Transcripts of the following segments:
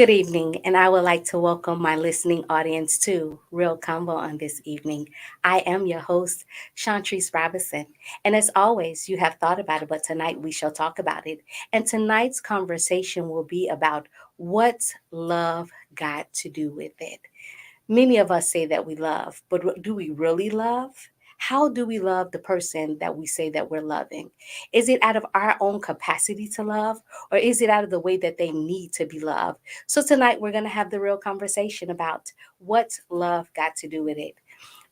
Good evening, and I would like to welcome my listening audience to Real Convo on this evening. I am your host, Shantrice Robinson, and as always, you have thought about it, but tonight we shall talk about it. And tonight's conversation will be about what's love got to do with it. Many of us say that we love, but do we really love? How do we love the person that we say that we're loving? Is it out of our own capacity to love, or is it out of the way that they need to be loved? So, tonight we're going to have the real conversation about what's love got to do with it.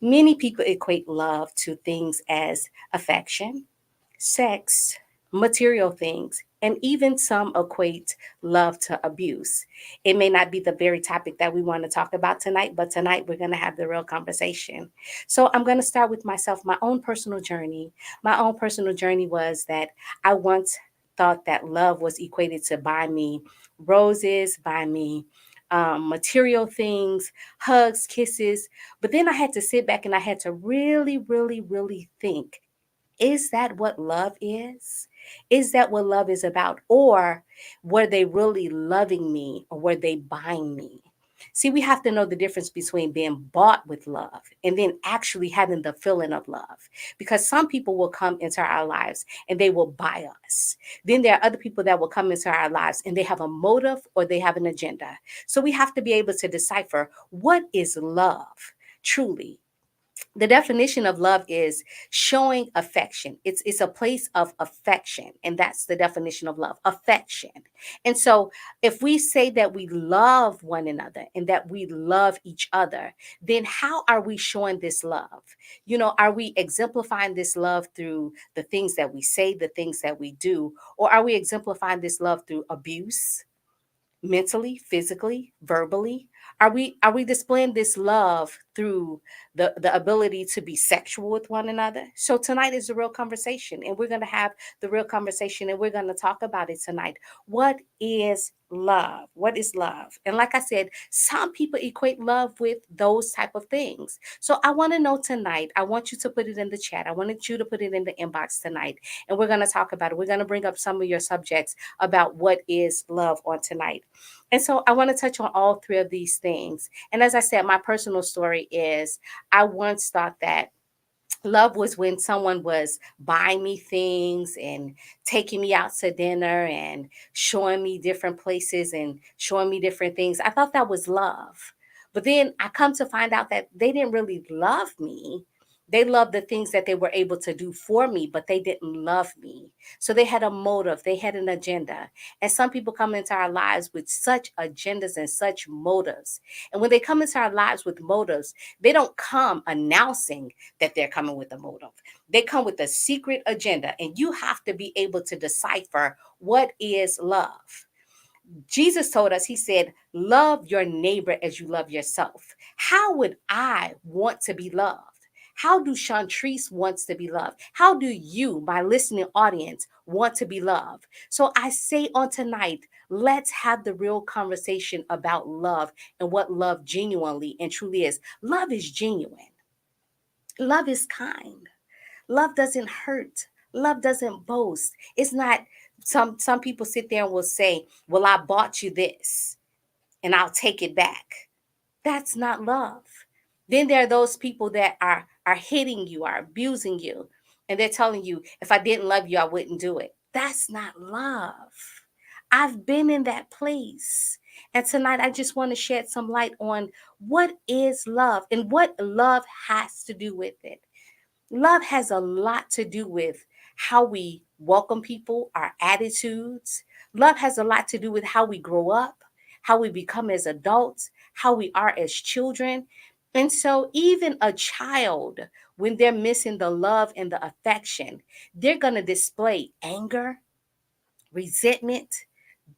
Many people equate love to things as affection, sex, material things, and even some equate love to abuse. It may not be the very topic that we want to talk about tonight, but tonight we're going to have the real conversation. So I'm going to start with myself, my own personal journey. My own personal journey was that I once thought that love was equated to buy me roses, buy me material things, hugs, kisses. But then I had to sit back and I had to really, really, really think, is that what love is? Is that what love is about? Or were they really loving me, or were they buying me? See, we have to know the difference between being bought with love and then actually having the feeling of love. Because some people will come into our lives and they will buy us. Then there are other people that will come into our lives and they have a motive or they have an agenda. So we have to be able to decipher what is love truly. The definition of love is showing affection. It's a place of affection, and that's the definition of love, affection. And so if we say that we love one another and that we love each other, then how are we showing this love? Are we exemplifying this love through the things that we say, the things that we do, or are we exemplifying this love through abuse, mentally, physically, verbally? Are we displaying this love through the ability to be sexual with one another? So tonight is the real conversation, and we're going to have the real conversation, and we're going to talk about it tonight. What is love? What is love? And like I said, some people equate love with those type of things. So I want to know tonight. I want you to put it in the chat. I wanted you to put it in the inbox tonight, and we're going to talk about it. We're going to bring up some of your subjects about what is love on tonight. And so I want to touch on all three of these things. And as I said, my personal story is I once thought that love was when someone was buying me things and taking me out to dinner and showing me different places and showing me different things. I thought that was love. But then I come to find out that they didn't really love me. They loved the things that they were able to do for me, but they didn't love me. So they had a motive, they had an agenda. And some people come into our lives with such agendas and such motives. And when they come into our lives with motives, they don't come announcing that they're coming with a motive. They come with a secret agenda, and you have to be able to decipher what is love. Jesus told us, he said, love your neighbor as you love yourself. How would I want to be loved? How do Shantrice wants to be loved? How do you, my listening audience, want to be loved? So I say on tonight, let's have the real conversation about love and what love genuinely and truly is. Love is genuine. Love is kind. Love doesn't hurt. Love doesn't boast. It's not some people sit there and will say, "Well, I bought you this and I'll take it back." That's not love. Then there are those people that are hitting you, are abusing you, and they're telling you, "If I didn't love you, I wouldn't do it." That's not love. I've been in that place. And tonight I just want to shed some light on what is love and what love has to do with it. Love has a lot to do with how we welcome people, our attitudes. Love has a lot to do with how we grow up, how we become as adults, how we are as children. And so, even a child, when they're missing the love and the affection, they're going to display anger, resentment,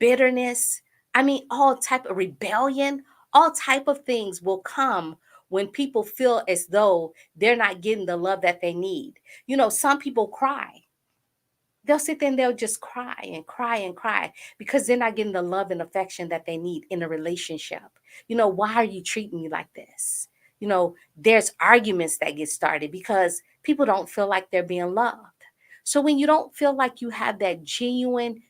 bitterness. I mean, all type of rebellion, all type of things will come when people feel as though they're not getting the love that they need. Some people cry. They'll sit there and they'll just cry and cry and cry because they're not getting the love and affection that they need in a relationship. Why are you treating me like this? There's arguments that get started because people don't feel like they're being loved. So when you don't feel like you have that genuine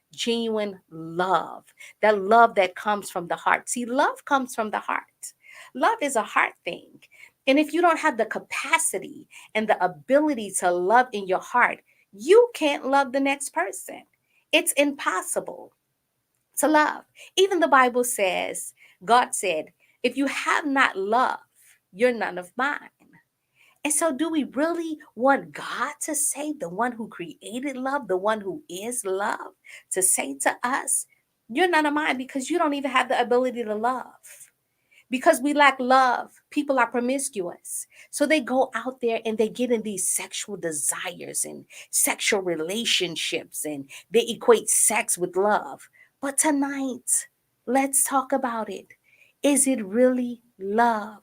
love, that love that comes from the heart. See, love comes from the heart. Love is a heart thing. And if you don't have the capacity and the ability to love in your heart, you can't love the next person. It's impossible to love. Even the Bible says, God said, if you have not love, you're none of mine. And so, do we really want God to say, the one who created love, the one who is love, to say to us, you're none of mine because you don't even have the ability to love? Because we lack love, people are promiscuous. So they go out there and they get in these sexual desires and sexual relationships and they equate sex with love. But tonight, let's talk about it. Is it really love?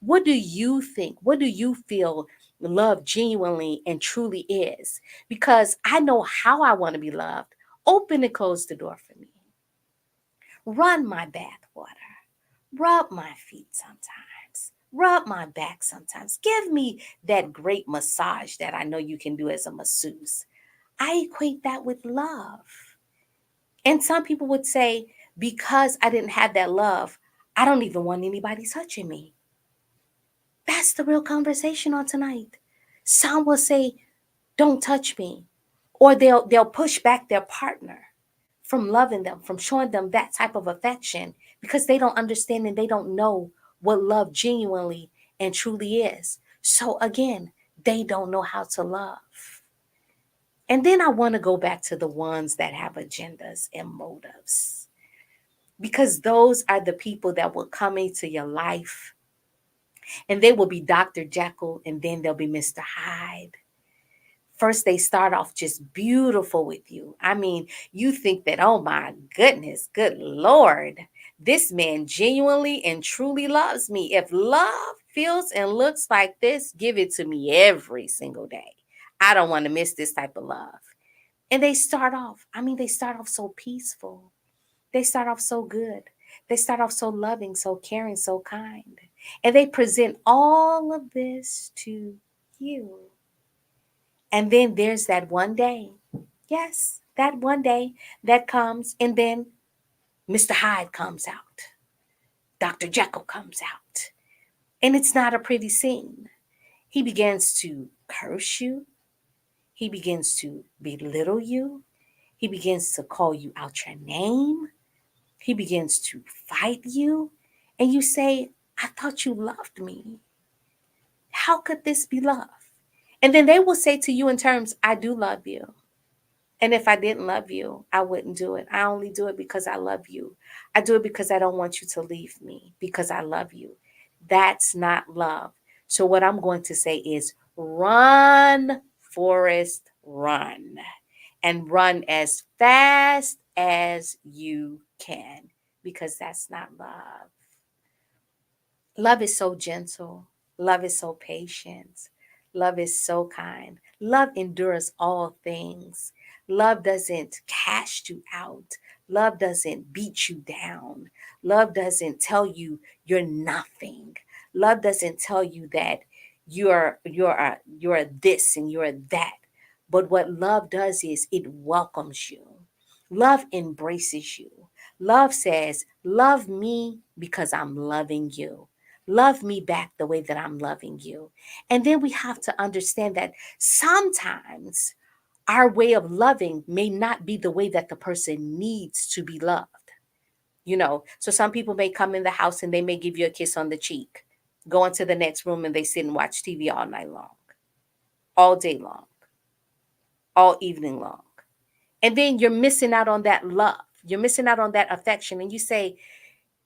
What do you think? What do you feel love genuinely and truly is? Because I know how I want to be loved. Open and close the door for me. Run my bath water. Rub my feet sometimes. Rub my back sometimes. Give me that great massage that I know you can do as a masseuse. I equate that with love. And some people would say, because I didn't have that love, I don't even want anybody touching me. That's the real conversation on tonight. Some will say, don't touch me. Or they'll push back their partner from loving them, from showing them that type of affection because they don't understand and they don't know what love genuinely and truly is. So again, they don't know how to love. And then I want to go back to the ones that have agendas and motives because those are the people that will come into your life and they will be Dr. Jekyll and then they'll be Mr. Hyde. First, they start off just beautiful with you. I mean, you think that, oh my goodness, good Lord, this man genuinely and truly loves me. If love feels and looks like this, give it to me every single day. I don't want to miss this type of love. And they start off so peaceful. They start off so good. They start off so loving, so caring, so kind. And they present all of this to you. And then there's that one day. Yes, that one day that comes, and then Mr. Hyde comes out. Dr. Jekyll comes out. And it's not a pretty scene. He begins to curse you. He begins to belittle you. He begins to call you out your name. He begins to fight you. And you say, I thought you loved me. How could this be love? And then they will say to you in terms, I do love you. And if I didn't love you, I wouldn't do it. I only do it because I love you. I do it because I don't want you to leave me because I love you. That's not love. So what I'm going to say is run, Forrest, run. And run as fast as you can because that's not love. Love is so gentle. Love is so patient. Love is so kind. Love endures all things. Love doesn't cast you out. Love doesn't beat you down. Love doesn't tell you you're nothing. Love doesn't tell you that you're this and you're that. But what love does is it welcomes you. Love embraces you. Love says, love me because I'm loving you. Love me back the way that I'm loving you. And then we have to understand that sometimes our way of loving may not be the way that the person needs to be loved. So some people may come in the house and they may give you a kiss on the cheek, go into the next room and they sit and watch TV all night long, all day long, all evening long. And then you're missing out on that love. You're missing out on that affection. And you say,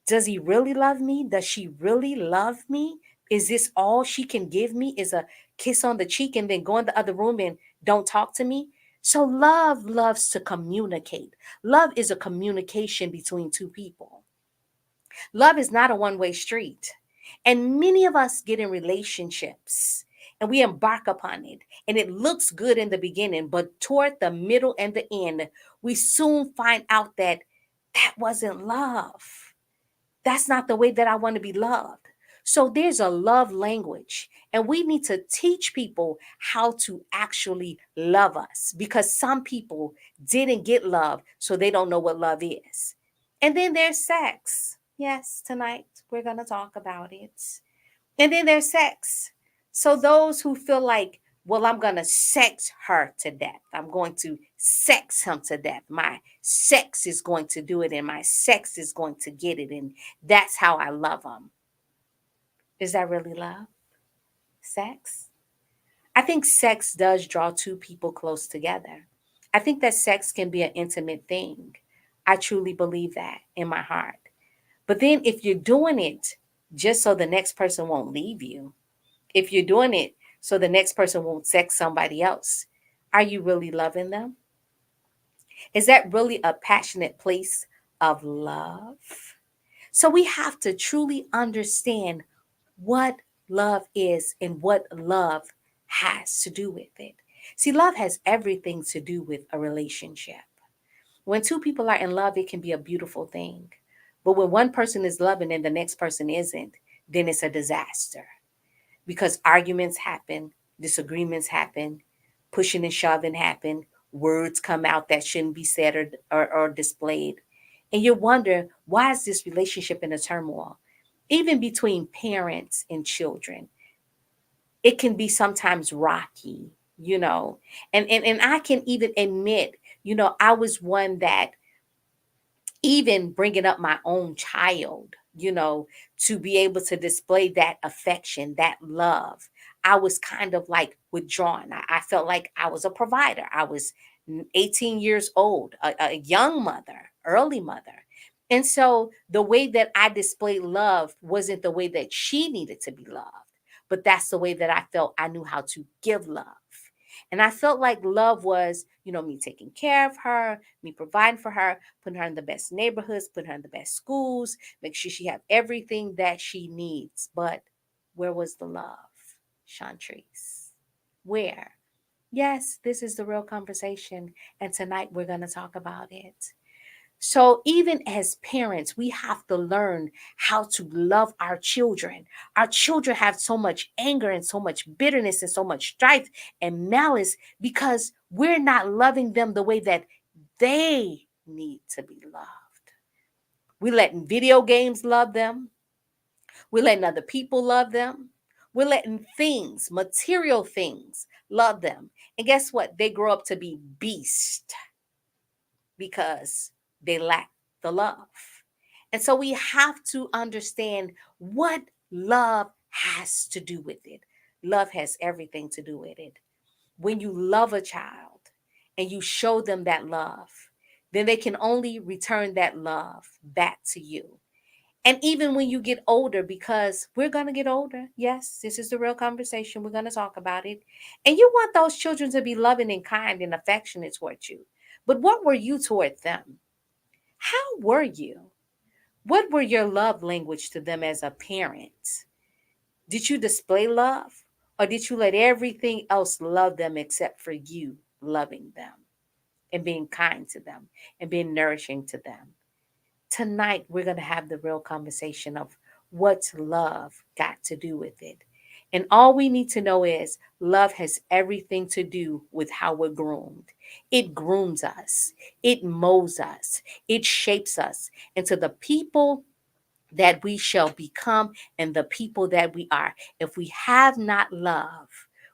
does he really love me? Does she really love me? Is this all she can give me? Is a kiss on the cheek and then go in the other room and don't talk to me? So love loves to communicate. Love is a communication between two people. Love is not a one-way street. And many of us get in relationships and we embark upon it. And it looks good in the beginning, but toward the middle and the end, we soon find out that that wasn't love. That's not the way that I want to be loved. So there's a love language. And we need to teach people how to actually love us, because some people didn't get love, so they don't know what love is. And then there's sex. Yes, tonight we're going to talk about it. And then there's sex. So those who feel like, well, I'm going to sex her to death. I'm going to sex him to death. My sex is going to do it, and my sex is going to get it. And that's how I love them. Is that really love? Sex? I think sex does draw two people close together. I think that sex can be an intimate thing. I truly believe that in my heart. But then if you're doing it just so the next person won't leave you, if you're doing it so the next person won't sex somebody else, are you really loving them? Is that really a passionate place of love? So we have to truly understand what love is and what love has to do with it. See, love has everything to do with a relationship. When two people are in love, it can be a beautiful thing. But when one person is loving and the next person isn't, then it's a disaster, because arguments happen, disagreements happen, pushing and shoving happen, words come out that shouldn't be said or displayed. And you wonder, why is this relationship in a turmoil? Even between parents and children, it can be sometimes rocky, you know. And I can even admit, I was one that, even bringing up my own child, to be able to display that affection, that love, I was kind of like withdrawn. I felt like I was a provider. I was 18 years old, a young mother, early mother. And so the way that I displayed love wasn't the way that she needed to be loved, but that's the way that I felt I knew how to give love. And I felt like love was, me taking care of her, me providing for her, putting her in the best neighborhoods, putting her in the best schools, make sure she have everything that she needs. But where was the love, Shantrice? Where? Yes, this is the real conversation. And tonight we're going to talk about it. So, even as parents, we have to learn how to love our children. Our children have so much anger and so much bitterness and so much strife and malice because we're not loving them the way that they need to be loved. We're letting video games love them, we're letting other people love them, we're letting things, material things, love them. And guess what? They grow up to be beasts because they lack the love. And so we have to understand what love has to do with it. Love has everything to do with it. When you love a child and you show them that love, then they can only return that love back to you. And even when you get older, because we're going to get older. Yes, this is the real conversation. We're going to talk about it. And you want those children to be loving and kind and affectionate towards you. But what were you toward them? How were you? What were your love language to them as a parent? Did you display love? Or did you let everything else love them except for you loving them and being kind to them and being nourishing to them? Tonight, we're going to have the real conversation of what's love got to do with it. And all we need to know is love has everything to do with how we're groomed. It grooms us, it molds us, it shapes us into the people that we shall become and the people that we are. If we have not love,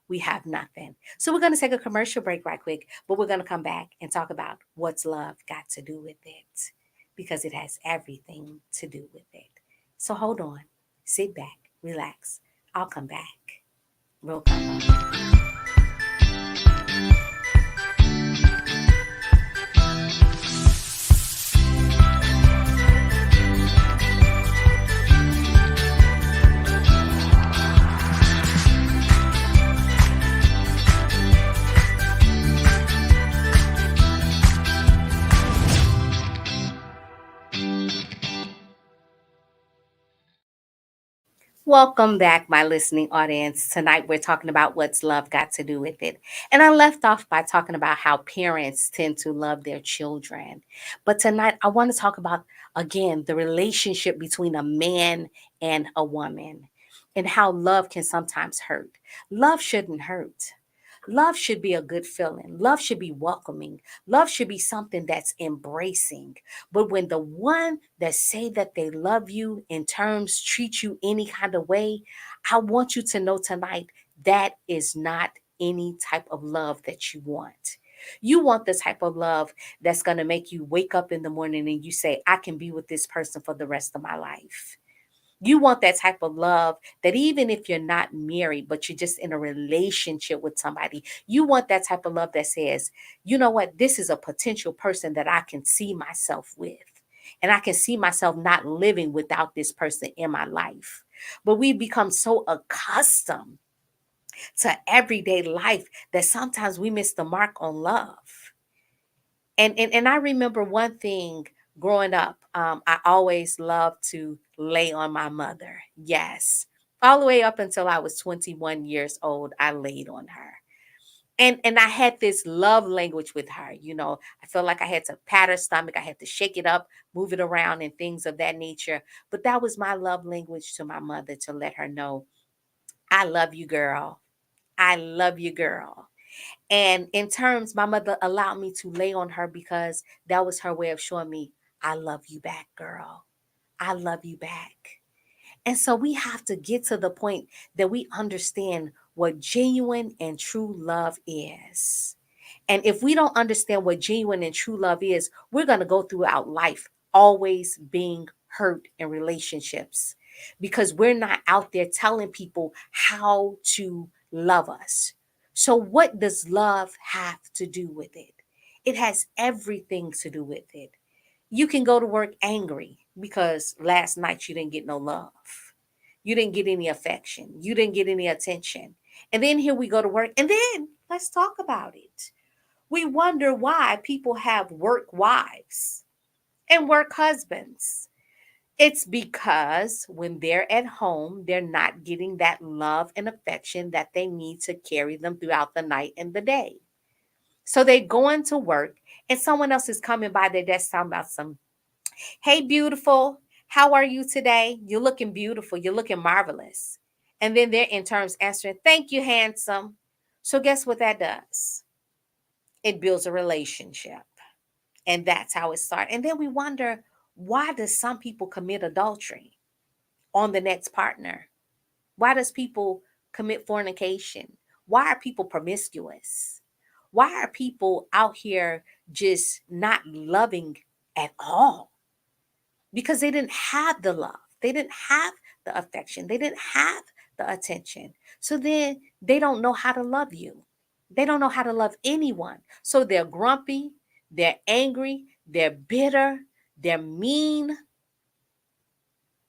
we have nothing. So we're going to take a commercial break right quick, but we're going to come back and talk about what's love got to do with it, because it has everything to do with it. So hold on, sit back, relax. I'll come back. Real combo. Welcome back, my listening audience. Tonight we're talking about what's love got to do with it. And I left off by talking about how parents tend to love their children. But tonight I want to talk about, again, the relationship between a man and a woman. and how love can sometimes hurt. Love shouldn't hurt. Love should be a good feeling. Love should be welcoming. Love should be something that's embracing. But when the one that say that they love you in terms treat you any kind of way, I want you to know tonight that is not any type of love that you want. You want the type of love that's going to make you wake up in the morning and you say, I can be with this person for the rest of my life. You want that type of love that even if you're not married, but you're just in a relationship with somebody, you want that type of love that says, you know what, this is a potential person that I can see myself with. And I can see myself not living without this person in my life. But we become so accustomed to everyday life that sometimes we miss the mark on love. And I remember one thing growing up. I always loved to lay on my mother. Yes, all the way up until I was 21 years old, I laid on her. And I had this love language with her. You know, I felt like I had to pat her stomach, I had to shake it up, move it around, and things of that nature. But that was my love language to my mother, to let her know, I love you, girl. I love you, girl. And in terms, my mother allowed me to lay on her because that was her way of showing me, I love you back, girl. I love you back. And so we have to get to the point that we understand what genuine and true love is. And if we don't understand what genuine and true love is, we're going to go throughout life always being hurt in relationships because we're not out there telling people how to love us. So, what does love have to do with it? It has everything to do with it. You can go to work angry because last night you didn't get no love. You didn't get any affection. You didn't get any attention. And then here we go to work. And then let's talk about it. We wonder why people have work wives and work husbands. It's because when they're at home, they're not getting that love and affection that they need to carry them throughout the night and the day. So they go into work and someone else is coming by their desk talking about some, hey, beautiful, how are you today? You're looking beautiful. You're looking marvelous. And then they're in terms answering, thank you, handsome. So guess what that does? It builds a relationship. And that's how it starts. And then we wonder, why does some people commit adultery on the next partner? Why does people commit fornication? Why are people promiscuous? Why are people out here just not loving at all? Because they didn't have the love. They didn't have the affection. They didn't have the attention. So then they don't know how to love you. They don't know how to love anyone. So they're grumpy, they're angry, they're bitter, they're mean.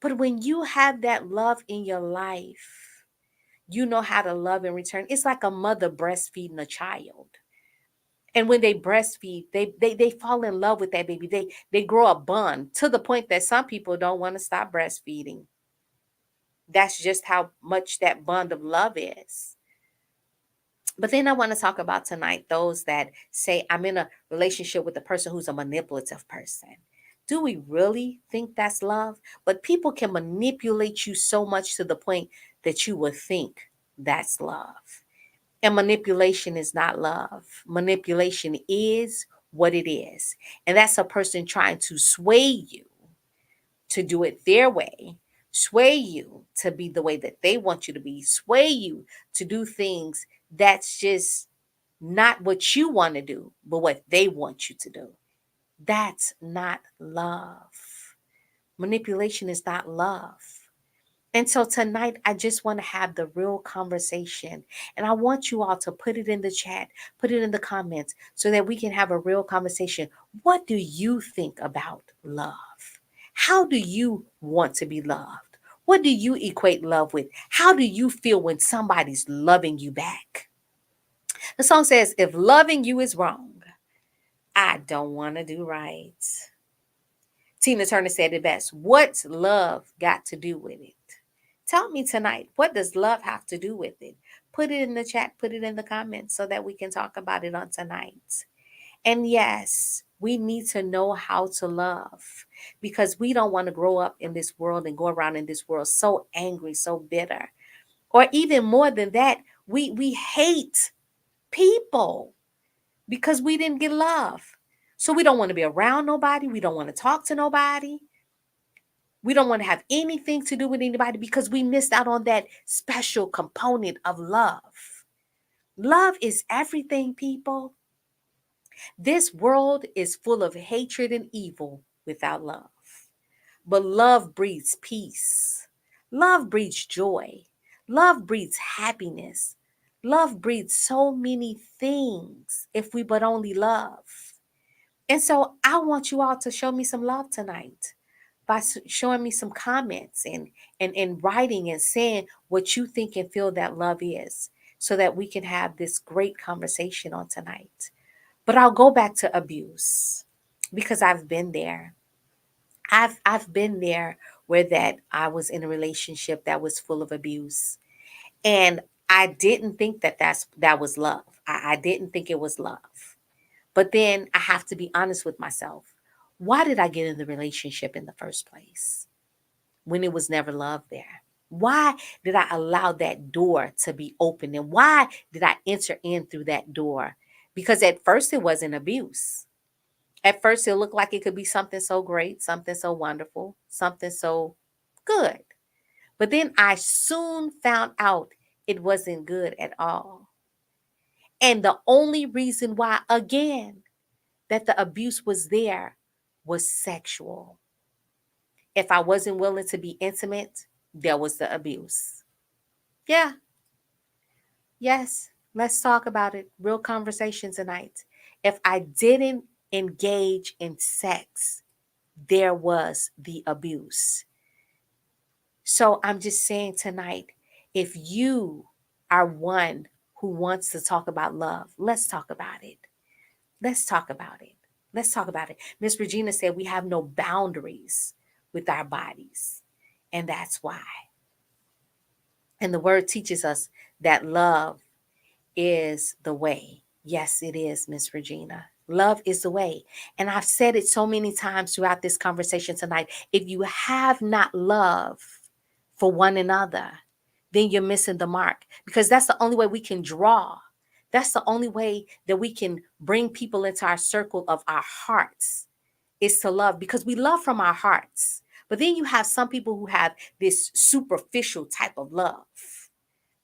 But when you have that love in your life, you know how to love in return. It's like a mother breastfeeding a child. And when they breastfeed, they fall in love with that baby. They grow a bond to the point that some people don't want to stop breastfeeding. That's just how much that bond of love is. But then I want to talk about tonight those that say, I'm in a relationship with a person who's a manipulative person. Do we really think that's love? But people can manipulate you so much to the point that you would think that's love. And manipulation is not love. Manipulation is what it is. And that's a person trying to sway you to do it their way, sway you to be the way that they want you to be, sway you to do things that's just not what you want to do, but what they want you to do. That's not love. Manipulation is not love. And so tonight, I just want to have the real conversation. And I want you all to put it in the chat, put it in the comments so that we can have a real conversation. What do you think about love? How do you want to be loved? What do you equate love with? How do you feel when somebody's loving you back? The song says, if loving you is wrong, I don't want to do right. Tina Turner said it best. What's love got to do with it? Tell me tonight, what does love have to do with it? Put it in the chat, put it in the comments so that we can talk about it on tonight. And yes, we need to know how to love because we don't want to grow up in this world and go around in this world so angry, so bitter. Or even more than that, we hate people because we didn't get love. So we don't want to be around nobody. We don't want to talk to nobody. We don't want to have anything to do with anybody because we missed out on that special component of love. Love is everything, people. This world is full of hatred and evil without love. But love breeds peace. Love breeds joy. Love breeds happiness. Love breeds so many things if we but only love. And so I want you all to show me some love tonight by showing me some comments and writing and saying what you think and feel that love is so that we can have this great conversation on tonight. But I'll go back to abuse because I've been there. I've been there where that I was in a relationship that was full of abuse. And I didn't think that was love. I didn't think it was love. But then I have to be honest with myself. Why did I get in the relationship in the first place when it was never love there? Why did I allow that door to be open? And why did I enter in through that door? Because at first it wasn't abuse. At first it looked like it could be something so great, something so wonderful, something so good. But then I soon found out it wasn't good at all. And the only reason why, again, that the abuse was there was sexual. If I wasn't willing to be intimate, there was the abuse. Yeah, yes, let's talk about it. Real conversation tonight. If I didn't engage in sex, there was the abuse. So I'm just saying tonight, if you are one who wants to talk about love, let's talk about it. Let's talk about it. Let's talk about it. Miss Regina said we have no boundaries with our bodies. And that's why. And the word teaches us that love is the way. Yes, it is, Miss Regina. Love is the way. And I've said it so many times throughout this conversation tonight. If you have not love for one another, then you're missing the mark because that's the only way we can draw. That's the only way that we can bring people into our circle of our hearts is to love because we love from our hearts. But then you have some people who have this superficial type of love.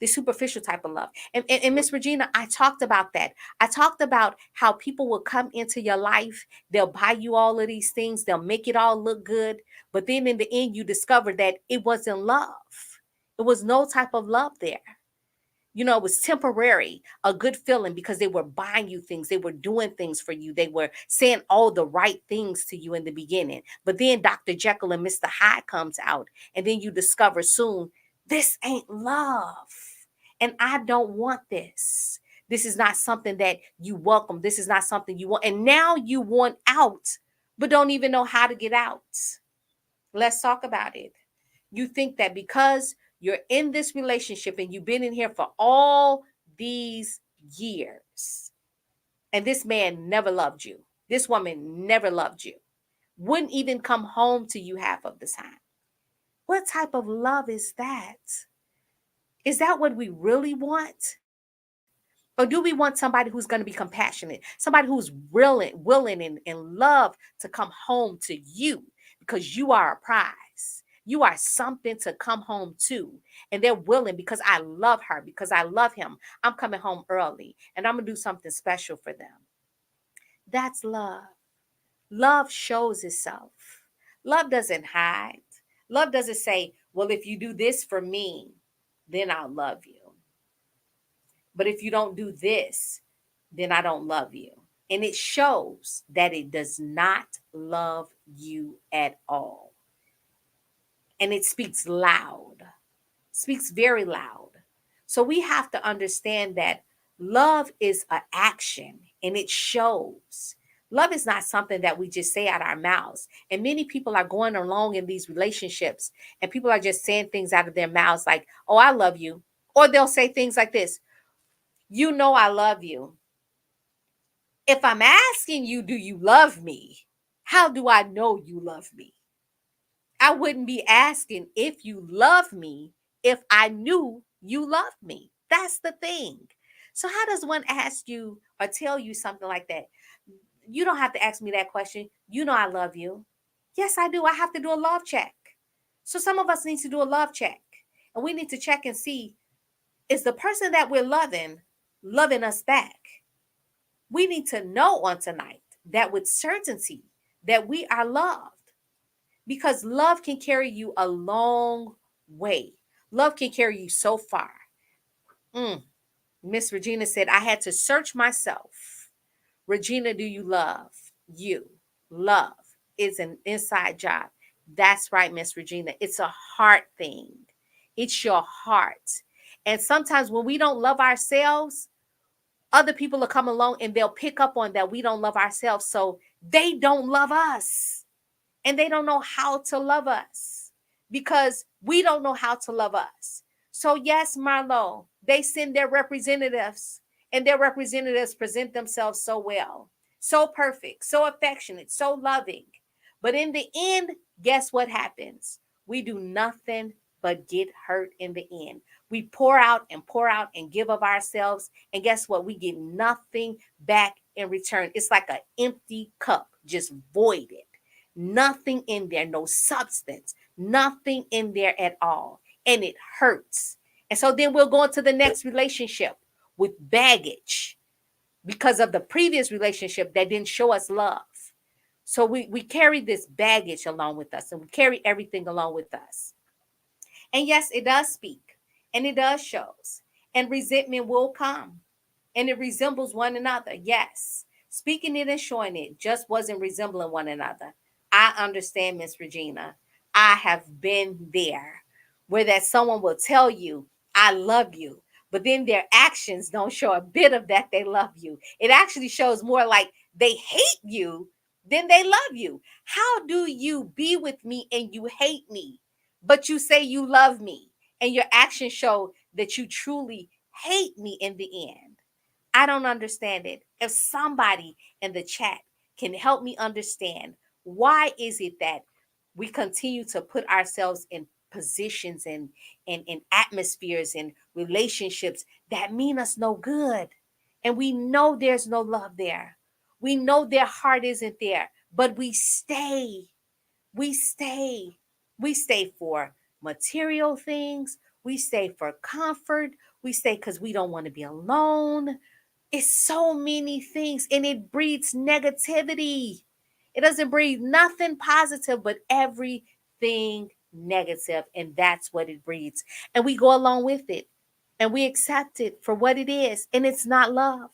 The superficial type of love. And Miss Regina, I talked about that. I talked about how people will come into your life, they'll buy you all of these things, they'll make it all look good, but then in the end you discover that it wasn't love. It was no type of love there. You know, it was temporary, a good feeling because they were buying you things. They were doing things for you. They were saying all the right things to you in the beginning. But then Dr. Jekyll and Mr. Hyde comes out. And then you discover soon, this ain't love. And I don't want this. This is not something that you welcome. This is not something you want. And now you want out, but don't even know how to get out. Let's talk about it. You think that because you're in this relationship and you've been in here for all these years, and this man never loved you, this woman never loved you, wouldn't even come home to you half of the time. What type of love is that? Is that what we really want? Or do we want somebody who's going to be compassionate, somebody who's willing and love to come home to you because you are a prize? You are something to come home to. And they're willing because I love her, because I love him. I'm coming home early and I'm going to do something special for them. That's love. Love shows itself. Love doesn't hide. Love doesn't say, well, if you do this for me, then I'll love you. But if you don't do this, then I don't love you. And it shows that it does not love you at all. And it speaks loud, speaks very loud. So we have to understand that love is an action and it shows. Love is not something that we just say out our mouths. And many people are going along in these relationships and people are just saying things out of their mouths like, oh, I love you. Or they'll say things like this, you know, I love you. If I'm asking you, do you love me? How do I know you love me? I wouldn't be asking if you love me if I knew You love me. That's the thing. So how does one ask you or tell you something like that? You don't have to ask me that question. You know I love you. Yes, I do. I have to do a love check. So some of us need to do a love check. And we need to check and see, is the person that we're loving us back? We need to know on tonight that with certainty that we are loved, because love can carry you a long way. Love can carry you so far. Miss Regina said, I had to search myself. Regina, do you love? You. Love is an inside job. That's right, Miss Regina. It's a heart thing. It's your heart. And sometimes when we don't love ourselves, other people will come along and they'll pick up on that we don't love ourselves. So they don't love us. And they don't know how to love us because we don't know how to love us. So yes, Marlo, they send their representatives, and their representatives present themselves so well, so perfect, so affectionate, so loving. But in the end, guess what happens? We do nothing but get hurt in the end. We pour out and give of ourselves. And guess what? We get nothing back in return. It's like an empty cup, just voided. Nothing in there, no substance, nothing in there at all. And it hurts. And so then we'll go into the next relationship with baggage because of the previous relationship that didn't show us love. So we carry this baggage along with us, and we carry everything along with us. And yes, it does speak, and it does shows. And resentment will come, and it resembles one another. Yes, speaking it and showing it just wasn't resembling one another. I understand, Miss Regina. I have been there where that someone will tell you, I love you, but then their actions don't show a bit of that they love you. It actually shows more like they hate you than they love you. How do you be with me and you hate me, but you say you love me, and your actions show that you truly hate me in the end? I don't understand it. If somebody in the chat can help me understand, why is it that we continue to put ourselves in positions and atmospheres and relationships that mean us no good? And we know there's no love there. We know their heart isn't there, but we stay. We stay. We stay for material things. We stay for comfort. We stay because we don't want to be alone. It's so many things, and it breeds negativity. It doesn't breed nothing positive, but everything negative, and that's what it breeds. And we go along with it, and we accept it for what it is, and it's not love.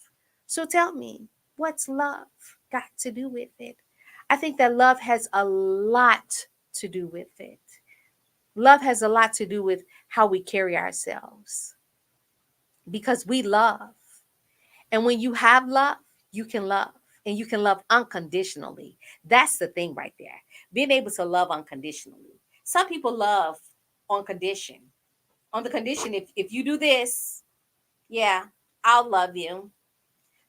So tell me, what's love got to do with it? I think that love has a lot to do with it. Love has a lot to do with how we carry ourselves, because we love. And when you have love, you can love, and you can love unconditionally. That's the thing right there. Being able to love unconditionally. Some people love on condition. On the condition, if you do this, yeah, I'll love you.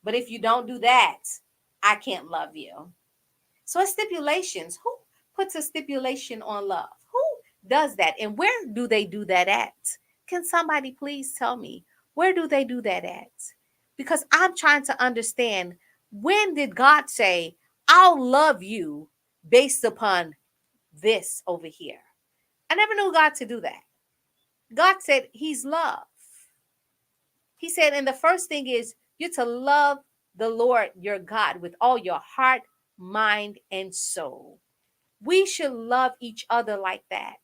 But if you don't do that, I can't love you. So it's stipulations. Who puts a stipulation on love? Who does that? And where do they do that at? Can somebody please tell me, where do they do that at? Because I'm trying to understand, when did God say, I'll love you based upon this over here? I never knew God to do that. God said he's love. He said, and the first thing is you're to love the Lord your God with all your heart, mind, and soul. We should love each other like that.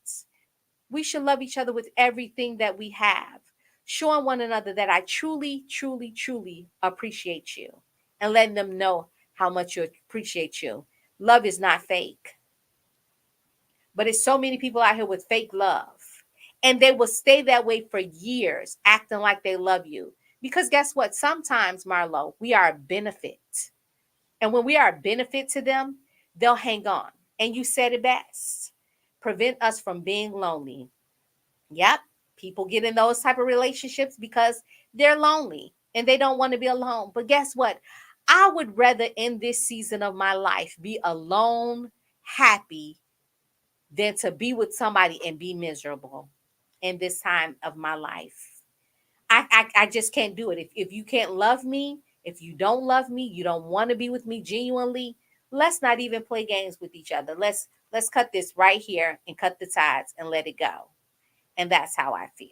We should love each other with everything that we have, showing one another that I truly, truly, truly appreciate you, and letting them know how much you appreciate you. Love is not fake, but it's so many people out here with fake love, and they will stay that way for years, acting like they love you. Because guess what? Sometimes, Marlo, we are a benefit. And when we are a benefit to them, they'll hang on. And you said it best. Prevent us from being lonely. Yep. People get in those type of relationships because they're lonely and they don't want to be alone. But guess what? I would rather in this season of my life be alone, happy, than to be with somebody and be miserable in this time of my life. I just can't do it. If you can't love me, if you don't love me, you don't want to be with me genuinely, let's not even play games with each other. Let's cut this right here and cut the ties and let it go. And that's how I feel.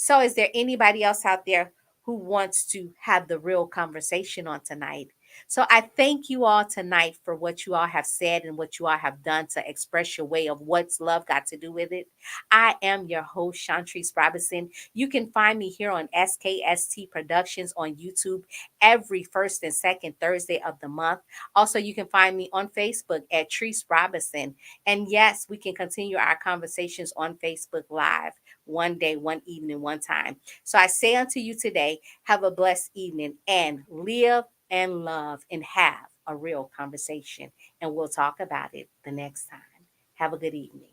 So, is there anybody else out there who wants to have the real conversation on tonight? So, I thank you all tonight for what you all have said and what you all have done to express your way of what's love got to do with it. I am your host, Shantrice Robinson. You can find me here on SKST Productions on YouTube every first and second Thursday of the month. Also, you can find me on Facebook at Treese Robinson. And yes, we can continue our conversations on Facebook Live one day, one evening, one time. So I say unto you today, have a blessed evening and live and love and have a real conversation. And we'll talk about it the next time. Have a good evening.